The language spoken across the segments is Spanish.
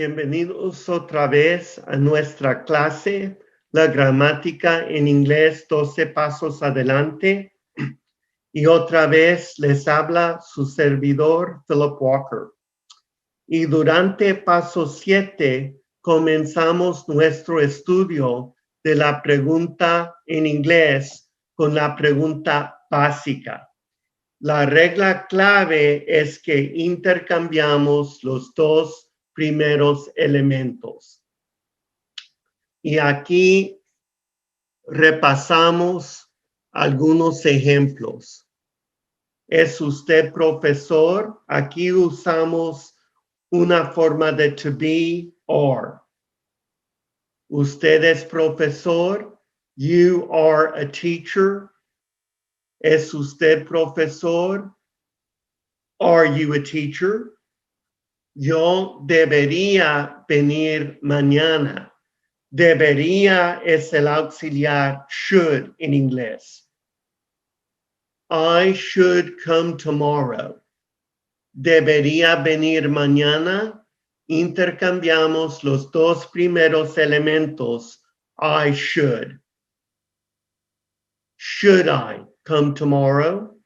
Bienvenidos otra vez a nuestra clase, la gramática en inglés 12 pasos adelante. Y otra vez les habla su servidor, Philip Walker. Y durante paso 7 comenzamos nuestro estudio de la pregunta en inglés con la pregunta básica. La regla clave es que intercambiamos los dos primeros elementos. Y aquí repasamos algunos ejemplos. ¿Es usted profesor? Aquí usamos una forma de to be or. ¿Usted es profesor? You are a teacher. ¿Es usted profesor? Are you a teacher? Yo debería venir mañana. Debería es el auxiliar should en inglés. I should come tomorrow. Debería venir mañana. Intercambiamos los dos primeros elementos. I should. Should I come tomorrow?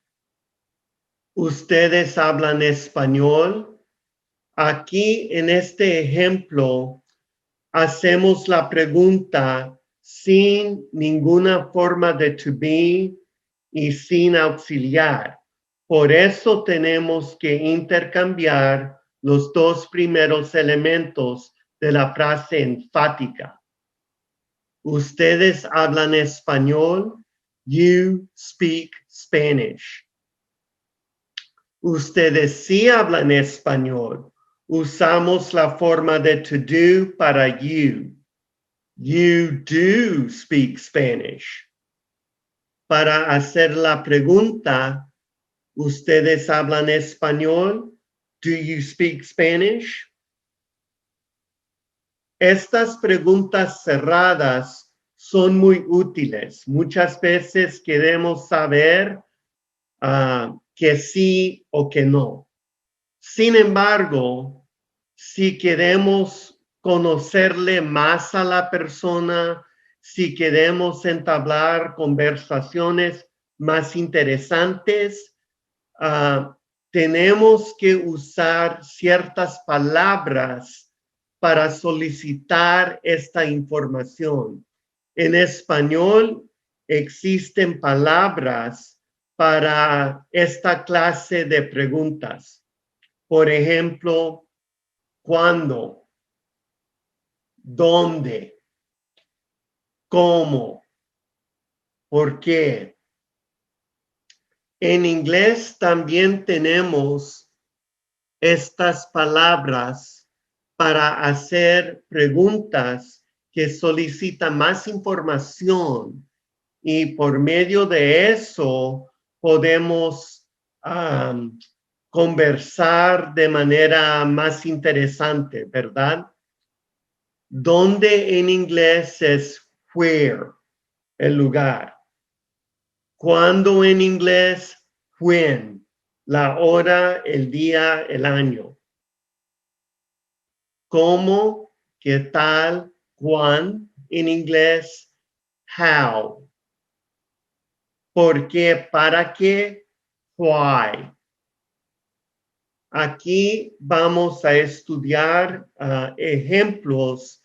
¿Ustedes hablan español? Aquí en este ejemplo hacemos la pregunta sin ninguna forma de to be y sin auxiliar. Por eso tenemos que intercambiar los dos primeros elementos de la frase enfática. ¿Ustedes hablan español? You speak Spanish. Ustedes sí hablan español. Usamos la forma de to do para you. You do speak Spanish. Para hacer la pregunta, ¿ustedes hablan español? Do you speak Spanish? Estas preguntas cerradas son muy útiles. Muchas veces queremos saber que sí o que no. Sin embargo, si queremos conocerle más a la persona, si queremos entablar conversaciones más interesantes, tenemos que usar ciertas palabras para solicitar esta información. En español existen palabras para esta clase de preguntas. Por ejemplo, ¿cuándo? ¿Dónde? ¿Cómo? ¿Por qué? En inglés también tenemos estas palabras para hacer preguntas que solicitan más información y por medio de eso podemos conversar de manera más interesante, ¿verdad? ¿Dónde en inglés es where, el lugar? ¿Cuándo en inglés? When, la hora, el día, el año. ¿Cómo? ¿Qué tal? ¿Cuán? En inglés, how. ¿Por qué? ¿Para qué? Why. Aquí vamos a estudiar ejemplos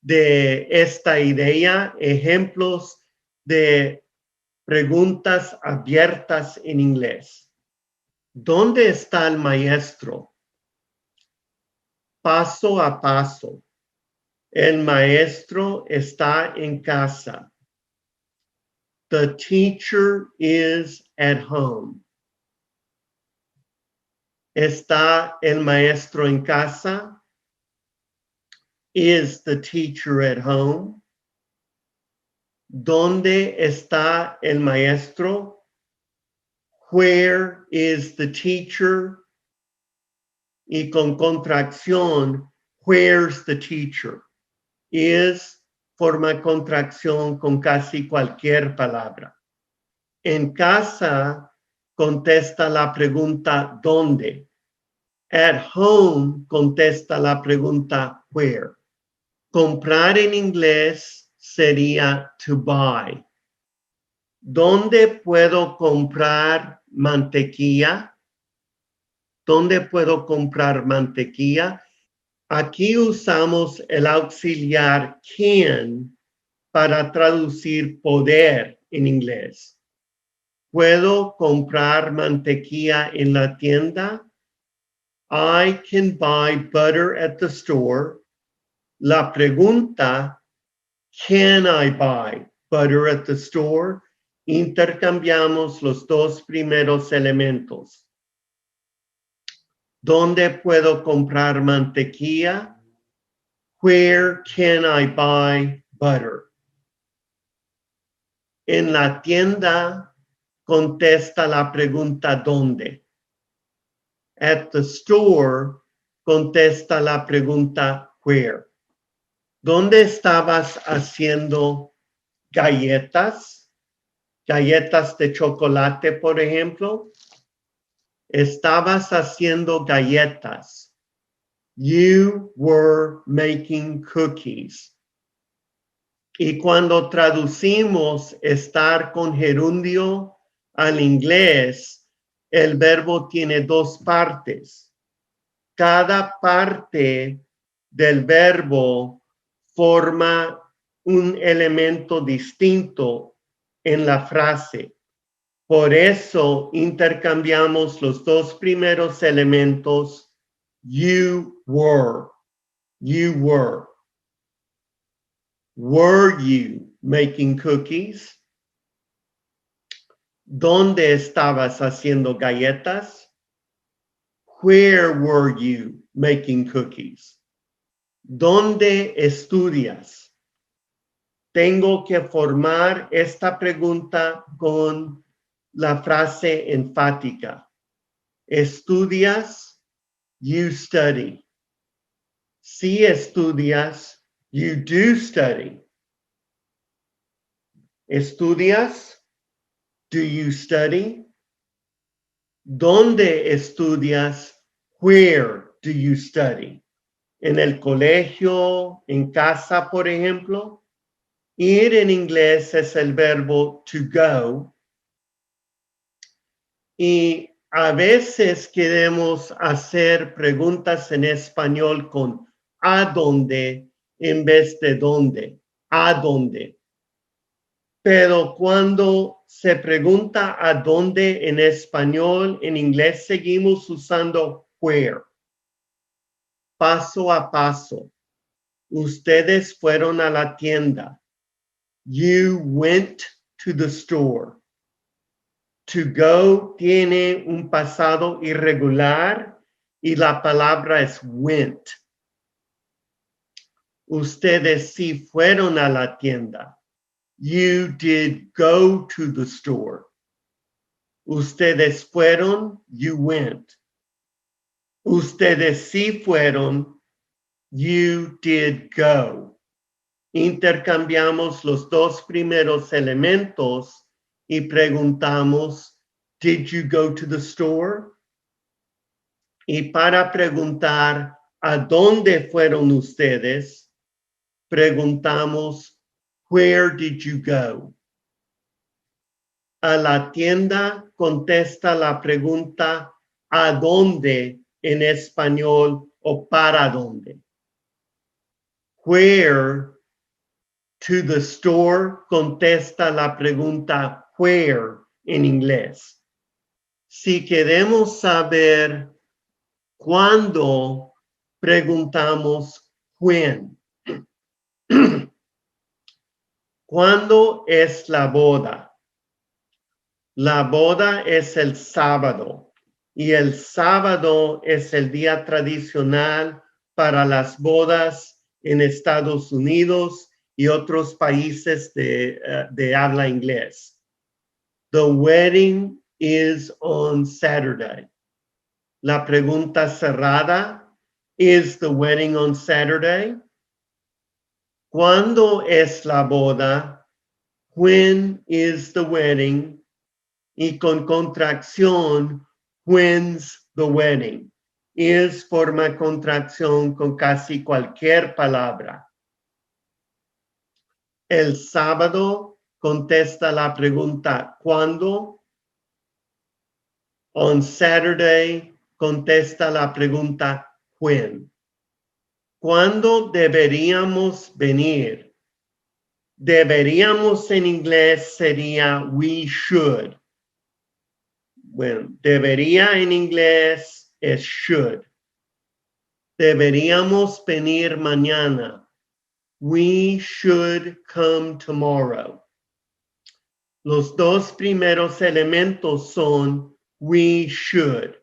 de esta idea, ejemplos de preguntas abiertas en inglés. ¿Dónde está el maestro? Paso a paso. El maestro está en casa. The teacher is at home. ¿Está el maestro en casa? Is the teacher at home? ¿Dónde está el maestro? Where is the teacher? Y con contracción, where's the teacher? Is forma contracción con casi cualquier palabra. En casa contesta la pregunta ¿dónde? At home contesta la pregunta where. Comprar en inglés sería to buy. ¿Dónde puedo comprar mantequilla? ¿Dónde puedo comprar mantequilla? Aquí usamos el auxiliar can para traducir poder en inglés. ¿Puedo comprar mantequilla en la tienda? I can buy butter at the store. La pregunta, can I buy butter at the store? Intercambiamos los dos primeros elementos. ¿Dónde puedo comprar mantequilla? Where can I buy butter? En la tienda contesta la pregunta ¿dónde? At the store contesta la pregunta where. ¿Dónde estabas haciendo galletas? Galletas de chocolate, por ejemplo. Estabas haciendo galletas. You were making cookies. Y cuando traducimos estar con gerundio al inglés, el verbo tiene dos partes. Cada parte del verbo forma un elemento distinto en la frase. Por eso intercambiamos los dos primeros elementos. You were. You were. Were you making cookies? ¿Dónde estabas haciendo galletas? Where were you making cookies? ¿Dónde estudias? Tengo que formar esta pregunta con la frase enfática. ¿Estudias? You study. Si estudias, you do study. ¿Estudias? Do you study? ¿Dónde estudias? Where do you study? ¿En el colegio? ¿En casa, por ejemplo? Ir en inglés es el verbo to go. Y a veces queremos hacer preguntas en español con ¿a dónde? En vez de ¿dónde? ¿A dónde? Pero cuando se pregunta ¿a dónde? En español, en inglés seguimos usando where. Paso a paso. Ustedes fueron a la tienda. You went to the store. To go tiene un pasado irregular y la palabra es went. Ustedes sí fueron a la tienda. You did go to the store. Ustedes fueron, you went. Ustedes sí fueron, you did go. Intercambiamos los dos primeros elementos y preguntamos, did you go to the store? Y para preguntar, ¿a dónde fueron ustedes? Preguntamos, where did you go? A la tienda contesta la pregunta, ¿a dónde? En español o ¿para dónde? Where to the store contesta la pregunta where en inglés. Si queremos saber cuándo, preguntamos when. ¿Cuándo es la boda? La boda es el sábado y el sábado es el día tradicional para las bodas en Estados Unidos y otros países de habla inglés. The wedding is on Saturday. La pregunta cerrada, is the wedding on Saturday? ¿Cuándo es la boda? When is the wedding? Y con contracción, when's the wedding? is forma contracción con casi cualquier palabra. El sábado contesta la pregunta ¿cuándo? On Saturday contesta la pregunta when. ¿Cuándo deberíamos venir? Deberíamos en inglés sería we should. Bueno, debería en inglés es should. Deberíamos venir mañana. We should come tomorrow. Los dos primeros elementos son we should,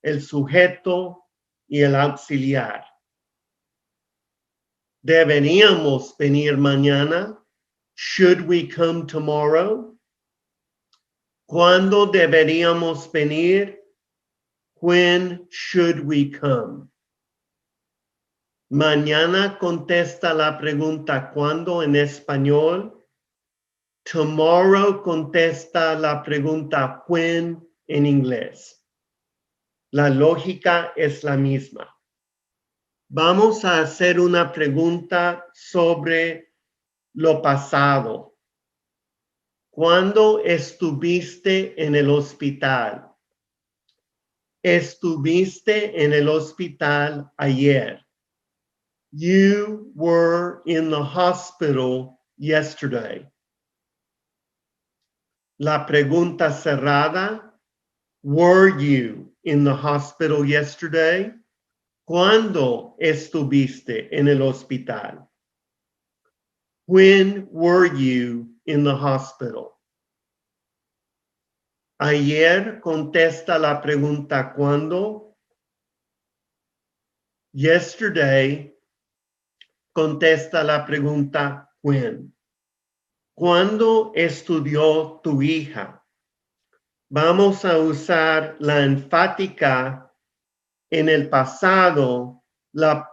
el sujeto y el auxiliar. Deberíamos venir mañana. Should we come tomorrow? ¿Cuándo deberíamos venir? When should we come? Mañana contesta la pregunta ¿cuándo en español? Tomorrow contesta la pregunta when en inglés. La lógica es la misma. Vamos a hacer una pregunta sobre lo pasado. ¿Cuándo estuviste en el hospital? Estuviste en el hospital ayer. You were in the hospital yesterday. La pregunta cerrada. Were you in the hospital yesterday? ¿Cuándo estuviste en el hospital? When were you in the hospital? Ayer contesta la pregunta ¿cuándo? Yesterday contesta la pregunta when. ¿Cuándo estudió tu hija? Vamos a usar la enfática en el pasado, la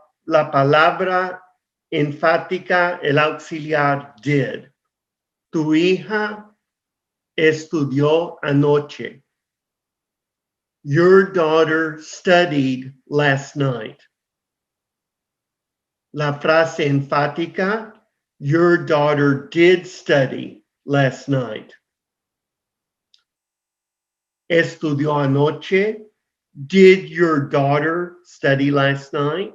palabra enfática, el auxiliar did. Tu hija estudió anoche. Your daughter studied last night. La frase enfática, your daughter did study last night. Estudió anoche. Did your daughter study last night?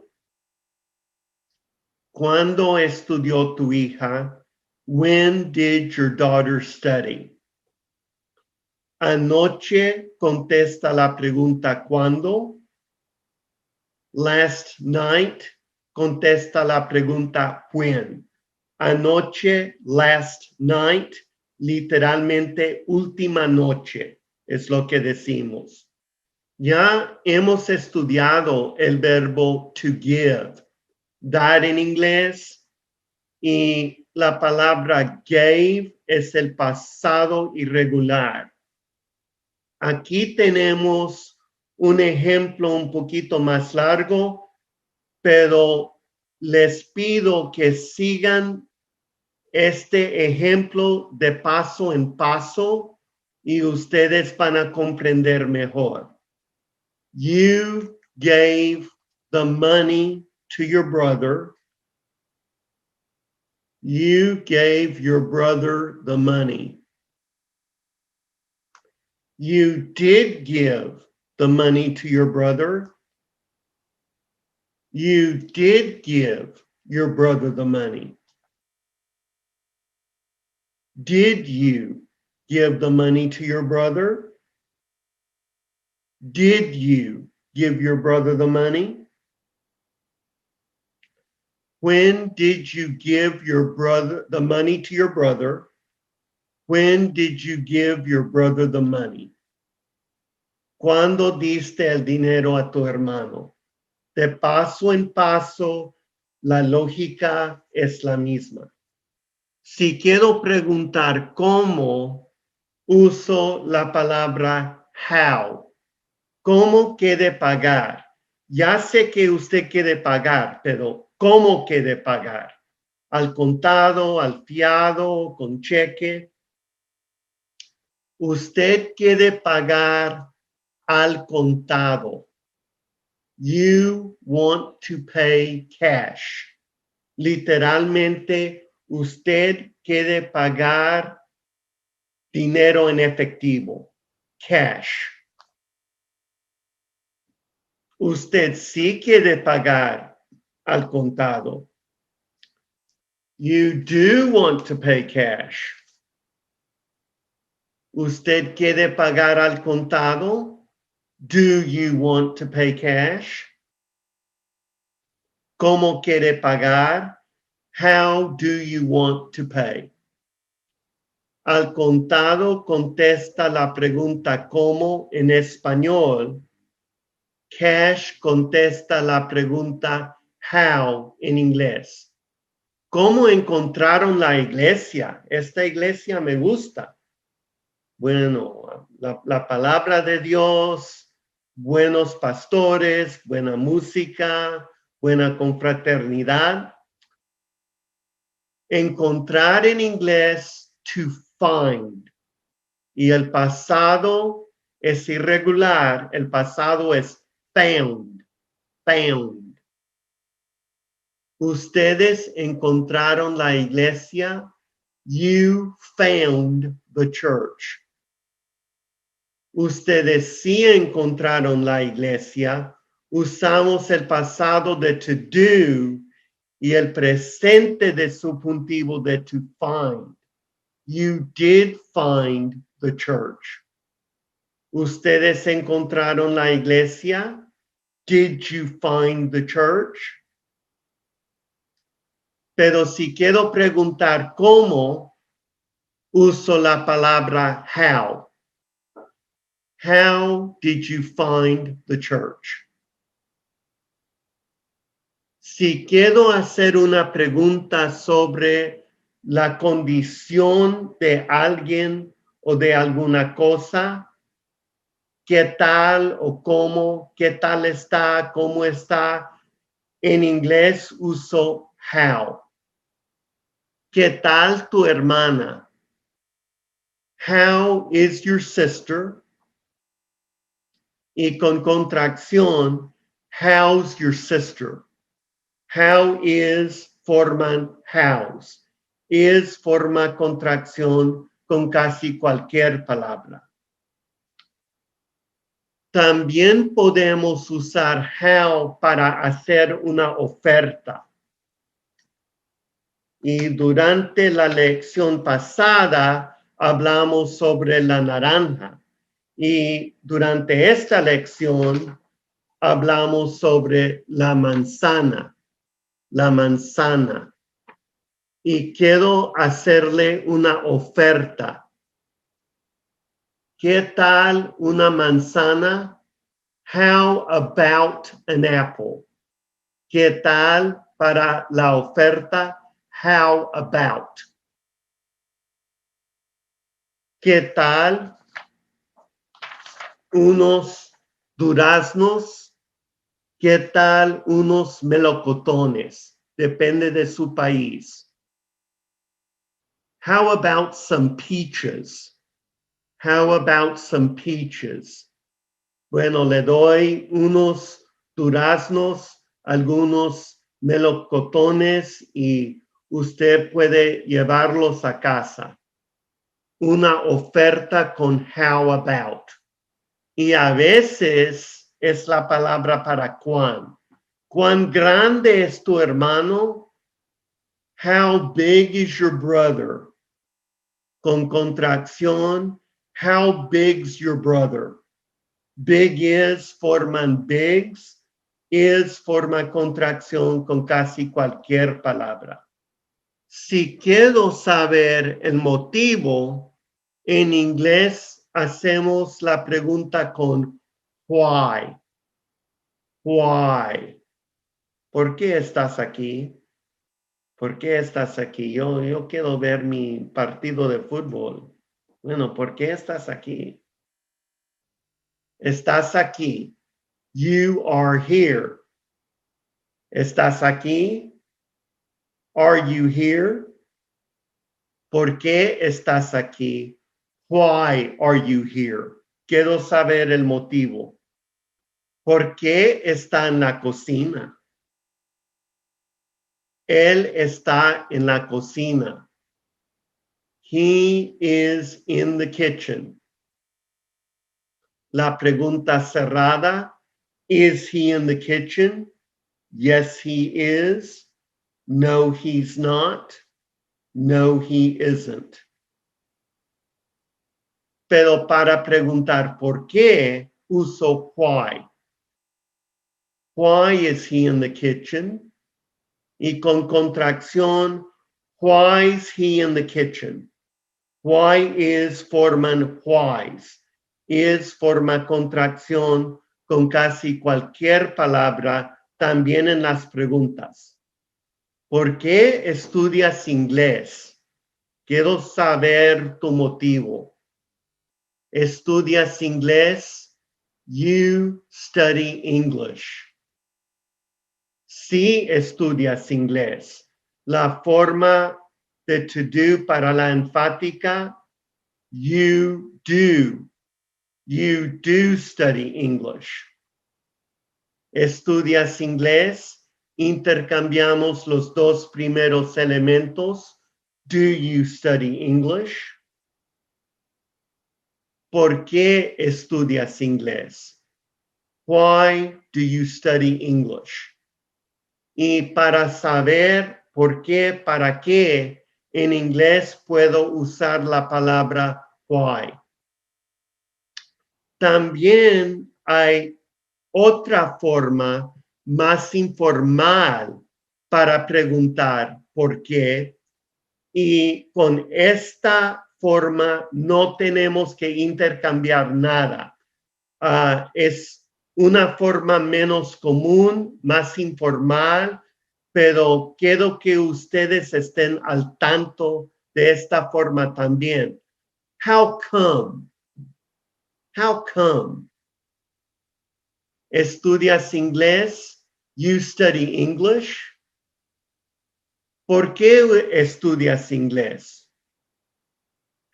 ¿Cuándo estudió tu hija? When did your daughter study? Anoche contesta la pregunta ¿cuándo? Last night contesta la pregunta when. Anoche, last night, literalmente última noche, es lo que decimos. Ya hemos estudiado el verbo to give, dar en inglés, y la palabra gave es el pasado irregular. Aquí tenemos un ejemplo un poquito más largo, pero les pido que sigan este ejemplo de paso en paso y ustedes van a comprender mejor. You gave the money to your brother. You gave your brother the money. You did give the money to your brother. You did give your brother the money. Did you give the money to your brother? Did you give your brother the money? When did you give your brother the money to your brother? When did you give your brother the money? ¿Cuándo diste el dinero a tu hermano? De paso en paso, la lógica es la misma. Si quiero preguntar cómo, uso la palabra how. ¿Cómo quiere pagar? Ya sé que usted quiere pagar, pero ¿cómo quiere pagar? ¿Al contado, al fiado, con cheque? Usted quiere pagar al contado. You want to pay cash. Literalmente, usted quiere pagar dinero en efectivo, cash. Usted sí quiere pagar al contado. You do want to pay cash. ¿Usted quiere pagar al contado? Do you want to pay cash? ¿Cómo quiere pagar? How do you want to pay? Al contado contesta la pregunta ¿cómo? En español. Cash contesta la pregunta how en inglés. ¿Cómo encontraron la iglesia? Esta iglesia me gusta. Bueno, la palabra de Dios, buenos pastores, buena música, buena confraternidad. Encontrar en inglés to find. Y el pasado es irregular. El pasado es found. Found. Ustedes encontraron la iglesia. You found the church. Ustedes sí encontraron la iglesia. Usamos el pasado de to do y el presente de subjuntivo de to find. You did find the church. Ustedes encontraron la iglesia. Did you find the church? Pero si quiero preguntar cómo, uso la palabra how. How did you find the church? Si quiero hacer una pregunta sobre la condición de alguien o de alguna cosa, ¿qué tal o cómo? ¿Qué tal está? ¿Cómo está? En inglés uso how. ¿Qué tal tu hermana? How is your sister? Y con contracción, how's your sister? How is forman how's. Is forma contracción con casi cualquier palabra. También podemos usar how para hacer una oferta. Y durante la lección pasada hablamos sobre la naranja. Y durante esta lección hablamos sobre la manzana. La manzana. Y quiero hacerle una oferta. ¿Qué tal una manzana? How about an apple? ¿Qué tal para la oferta? How about? ¿Qué tal unos duraznos? ¿Qué tal unos melocotones? Depende de su país. How about some peaches? How about some peaches? Bueno, le doy unos duraznos, algunos melocotones y usted puede llevarlos a casa. Una oferta con how about. Y a veces es la palabra para cuán. ¿Cuán grande es tu hermano? How big is your brother? Con contracción, how big's your brother? Big is forman bigs, is forma contracción con casi cualquier palabra. Si quiero saber el motivo, en inglés hacemos la pregunta con why. Why? ¿Por qué estás aquí? ¿Por qué estás aquí? Yo quiero ver mi partido de fútbol. Bueno, ¿por qué estás aquí? Estás aquí. You are here. ¿Estás aquí? Are you here? ¿Por qué estás aquí? Why are you here? Quiero saber el motivo. ¿Por qué está en la cocina? Él está en la cocina. He is in the kitchen. La pregunta cerrada, is he in the kitchen? Yes, he is. No, he's not. No, he isn't. Pero para preguntar por qué, uso why. Why is he in the kitchen? Y con contracción, why is he in the kitchen? Why is forman whys. Is forma contracción con casi cualquier palabra, también en las preguntas. ¿Por qué estudias inglés? Quiero saber tu motivo. ¿Estudias inglés? You study English. Si estudias inglés. La forma de to do para la enfática, you do. You do study English. ¿Estudias inglés? Intercambiamos los dos primeros elementos. Do you study English? ¿Por qué estudias inglés? Why do you study English? Y para saber por qué, para qué, en inglés puedo usar la palabra why. También hay otra forma más informal para preguntar por qué. Y con esta forma no tenemos que intercambiar nada. Es una forma menos común, más informal, pero quiero que ustedes estén al tanto de esta forma también. How come? How come? ¿Estudias inglés? You study English. ¿Por qué estudias inglés?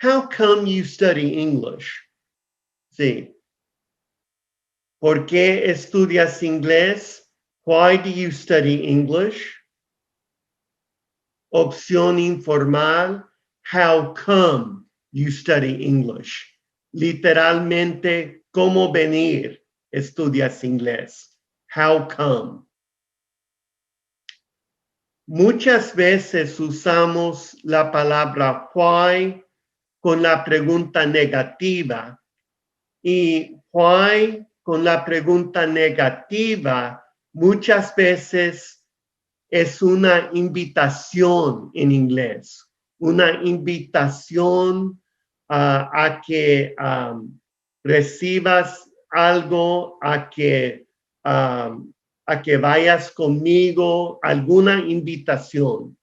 How come you study English? Sí. ¿Por qué estudias inglés? Why do you study English? Opción informal. How come you study English? Literalmente, ¿cómo venir? Estudias inglés. How come? Muchas veces usamos la palabra why con la pregunta negativa y why con la pregunta negativa muchas veces es una invitación en inglés, una invitación a que recibas algo, a que vayas conmigo, alguna invitación.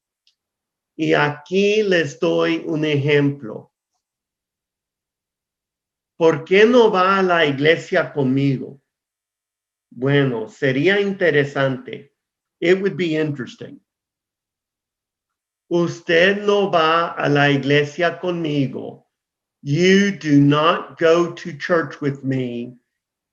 Y aquí les doy un ejemplo. ¿Por qué no va a la iglesia conmigo? Bueno, sería interesante. It would be interesting. Usted no va a la iglesia conmigo. You do not go to church with me.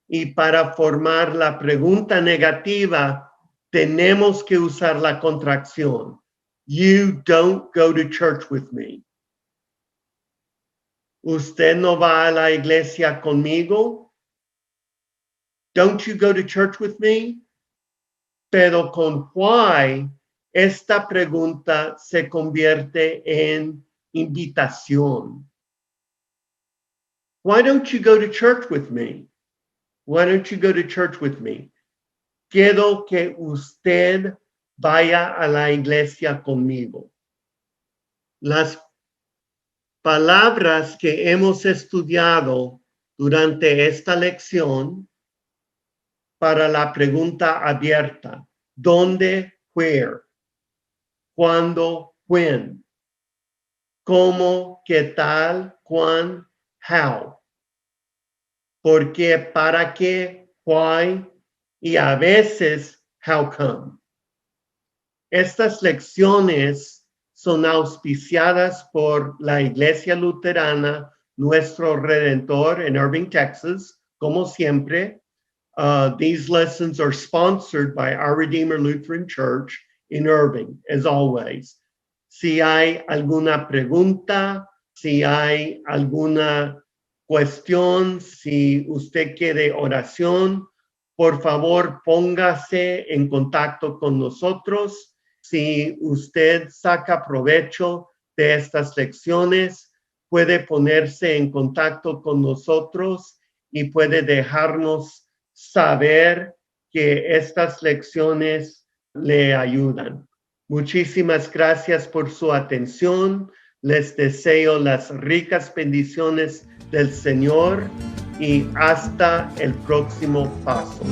Y para formar la pregunta negativa, tenemos que usar la contracción. You don't go to church with me. ¿Usted no va a la iglesia conmigo? Don't you go to church with me? Pero con why, esta pregunta se convierte en invitación. Why don't you go to church with me? Why don't you go to church with me? Quiero que usted vaya a la iglesia conmigo. Las palabras que hemos estudiado durante esta lección para la pregunta abierta. ¿Dónde? Where. ¿Cuándo? When. ¿Cómo? ¿Qué tal? ¿Cuán? How. ¿Por qué? ¿Para qué? Why. Y a veces, how come. Estas lecciones son auspiciadas por la Iglesia Luterana Nuestro Redentor en Irving, Texas, como siempre. These lessons are sponsored by Our Redeemer Lutheran Church in Irving, as always. Si hay alguna pregunta, si hay alguna cuestión, si usted quiere oración, por favor póngase en contacto con nosotros. Si usted saca provecho de estas lecciones, puede ponerse en contacto con nosotros y puede dejarnos saber que estas lecciones le ayudan. Muchísimas gracias por su atención. Les deseo las ricas bendiciones del Señor y hasta el próximo paso.